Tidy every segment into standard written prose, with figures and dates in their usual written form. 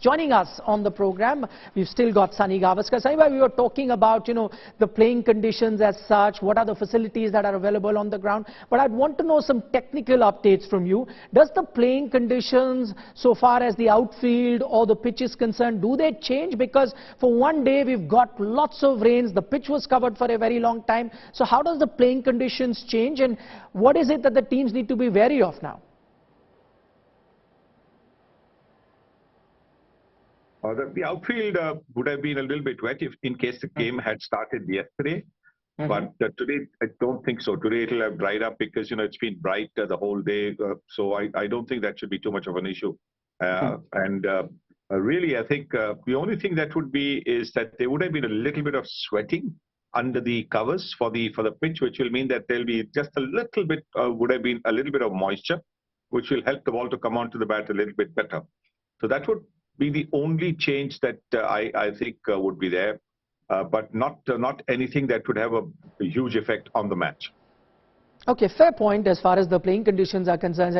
joining us on the program. We've still got Sunil Gavaskar. Sunil, we were talking about, the playing conditions as such, what are the facilities that are available on the ground. But I'd want to know some technical updates from you. Does the playing conditions, so far as the outfield or the pitch is concerned, do they change? Because for one day we've got lots of rains, the pitch was covered for a very long time. So how does the playing conditions change, and what is it that the teams need to be wary of now? The outfield would have been a little bit wet if, in case the game had started yesterday. But today, I don't think so. Today, it'll have dried up because, it's been bright the whole day. So I don't think that should be too much of an issue. Really, I think the only thing that would be is that there would have been a little bit of sweating under the covers for the pitch, which will mean that there'll be just a little bit, would have been a little bit of moisture, which will help the ball to come onto the bat a little bit better. So that would be the only change that I think would be there, but not anything that would have a huge effect on the match. Okay, fair point as far as the playing conditions are concerned.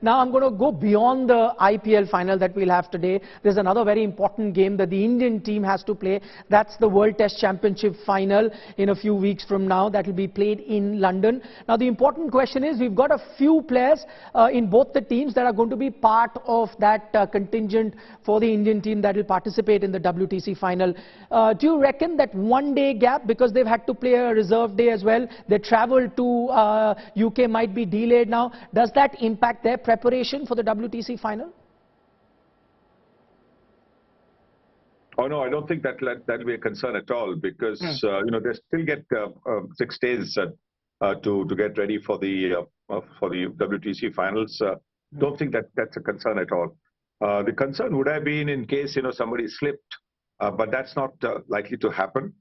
Now I'm going to go beyond the IPL final that we'll have today. There's another very important game that the Indian team has to play. That's the World Test Championship final in a few weeks from now. That will be played in London. Now the important question is, we've got a few players in both the teams that are going to be part of that contingent for the Indian team that will participate in the WTC final. Do you reckon that one day gap, because they've had to play a reserve day as well, they travel to UK might be delayed now, does that impact their preparation for the WTC final? Oh no, I don't think that'll be a concern at all, because they still get 6 days to get ready for the WTC finals. Don't think that's a concern at all. The concern would have been in case somebody slipped, but that's not likely to happen.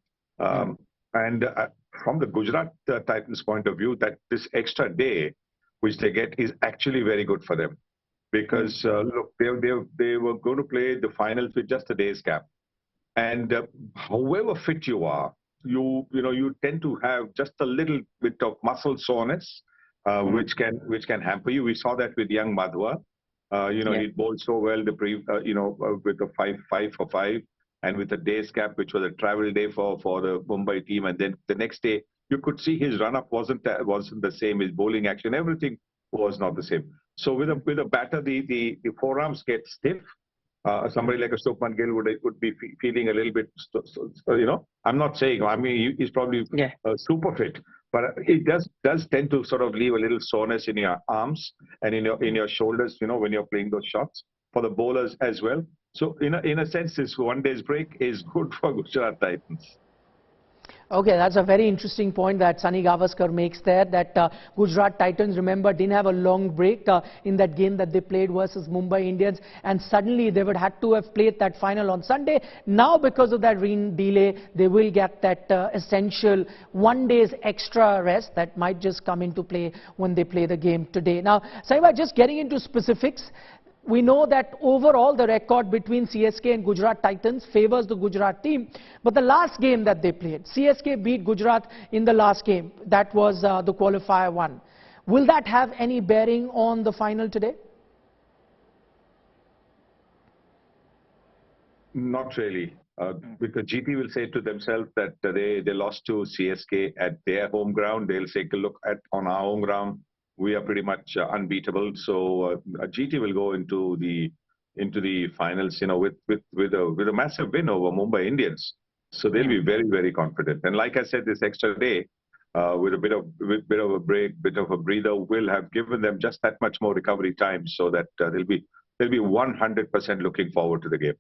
From the Gujarat Titans point of view, that this extra day which they get is actually very good for them, because look, they were going to play the finals with just a day's gap, and however fit you are, you tend to have just a little bit of muscle soreness, which can hamper you. We saw that with young Madhwa. He bowled so well with the 5 for 5. And with a day's gap, which was a travel day for the Mumbai team, and then the next day, you could see his run-up wasn't the same. His bowling action, everything was not the same. So with a batter, the forearms get stiff. Somebody like a Shubman Gill would be feeling a little bit, I'm not saying. I mean, he's probably super fit, but it does tend to sort of leave a little soreness in your arms and in your shoulders. When you're playing those shots, for the bowlers as well. So in a sense, this one day's break is good for Gujarat Titans. Okay, that's a very interesting point that Sunil Gavaskar makes there, that Gujarat Titans, remember, didn't have a long break in that game that they played versus Mumbai Indians, and suddenly they would have to have played that final on Sunday. Now, because of that rain delay, they will get that essential 1 day's extra rest that might just come into play when they play the game today. Now, Saiba, just getting into specifics, we know that overall the record between CSK and Gujarat Titans favors the Gujarat team. But the last game that they played, CSK beat Gujarat in the last game. That was the qualifier one. Will that have any bearing on the final today? Not really. Because GT will say to themselves that they lost to CSK at their home ground. They'll take a look on our home ground. We are pretty much unbeatable, so GT will go into the finals, with a massive win over Mumbai Indians. So they'll be very, very confident. And like I said, this extra day, with a bit of a break, bit of a breather, will have given them just that much more recovery time, so that they'll be 100% looking forward to the game.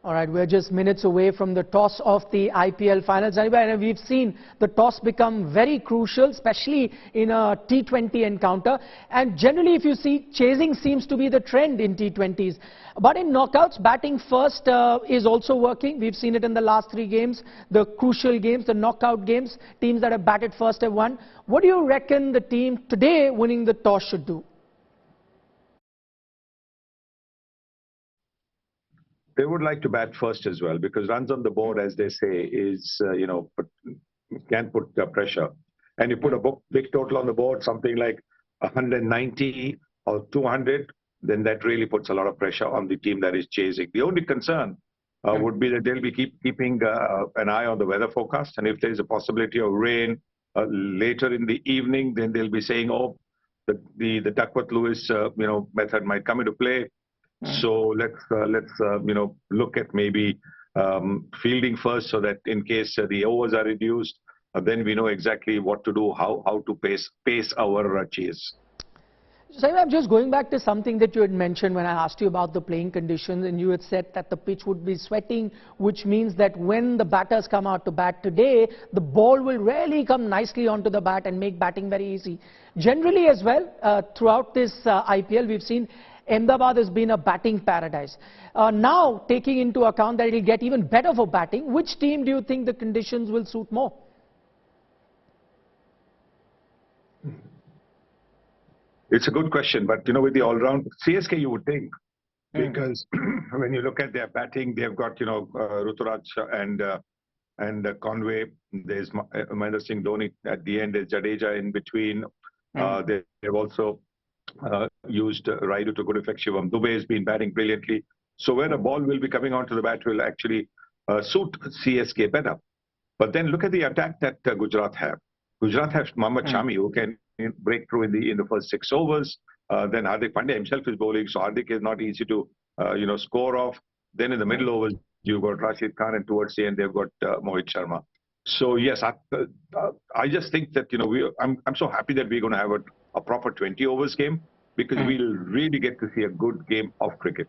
All right, we're just minutes away from the toss of the IPL finals. And we've seen the toss become very crucial, especially in a T20 encounter. And generally, if you see, chasing seems to be the trend in T20s. But in knockouts, batting first is also working. We've seen it in the last 3 games, the crucial games, the knockout games. Teams that have batted first have won. What do you reckon the team today winning the toss should do? They would like to bat first as well, because runs on the board, as they say, is, can put pressure. And you put a big total on the board, something like 190 or 200, then that really puts a lot of pressure on the team that is chasing. The only concern would be that they'll be keeping an eye on the weather forecast, and if there is a possibility of rain later in the evening, then they'll be saying, "Oh, the Duckworth-Lewis method might come into play. So let's look at maybe fielding first, so that in case the overs are reduced, then we know exactly what to do, how to pace our chase." So I'm just going back to something that you had mentioned when I asked you about the playing conditions, and you had said that the pitch would be sweating, which means that when the batters come out to bat today, the ball will really come nicely onto the bat and make batting very easy. Generally as well, throughout this IPL, we've seen Ahmedabad has been a batting paradise. Now, taking into account that it will get even better for batting, which team do you think the conditions will suit more? It's a good question, but with the all-round CSK, you would think, because when you look at their batting, they've got Ruturaj and Conway. There's Mahendra Singh Dhoni at the end. There's Jadeja in between. They've also used Raidu to good effect. Shivam Dubey has been batting brilliantly. So where the ball will be coming onto the bat will actually suit CSK better. But then look at the attack that Gujarat have. Gujarat has Mohammad Shami, who can break through in the first 6 overs. Then Hardik Pandya himself is bowling, so Hardik is not easy to score off. Then in the middle overs, you've got Rashid Khan, and towards the end they've got Mohit Sharma. So yes, I just think that I'm so happy that we're going to have a proper 20 overs game, because we'll really get to see a good game of cricket.